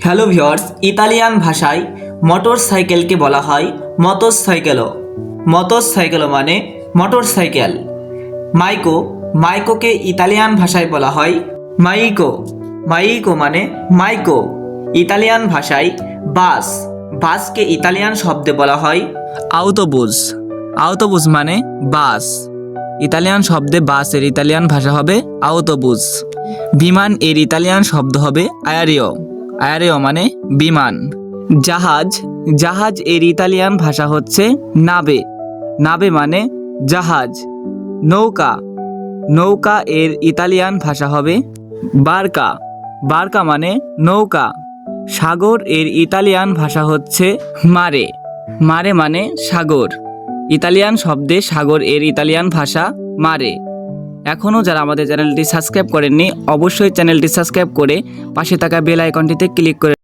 Hello viewers, Italian ভাষায় মোটরসাইকেলকে বলা হয় মোতরসাইকেলো। মোতরসাইকেলো মানে মোটরসাইকেল। মাইকোকে ইতালিয়ান ভাষায় বলা হয় মাইকো। মাইকো মানে মাইকো। ইতালিয়ান ভাষায় বাসকে ইতালিয়ান শব্দে বলা হয় আউটোবুস। আউটোবুস মানে বাস। ইতালিয়ান শব্দে বাসের ইতালিয়ান ভাষা হবে আউটোবুস। বিমান এর ইতালিয়ান শব্দ হবে আয়ারিও। আয়ারিও মানে বিমান। জাহাজ এর ইতালিয়ান ভাষা হচ্ছে নাবে। নাবে মানে জাহাজ। নৌকা এর ইতালিয়ান ভাষা হবে বারকা। বারকা মানে নৌকা। সাগর এর ইতালিয়ান ভাষা হচ্ছে মারে। মারে মানে সাগর। ইতালিয়ান শব্দে সাগর এর ইতালিয়ান ভাষা মারে। এখনও যারা আমাদের চ্যানেলটি সাবস্ক্রাইব করেননি, অবশ্যই চ্যানেলটি সাবস্ক্রাইব করে পাশে থাকা বেল আইকনটিতে ক্লিক করে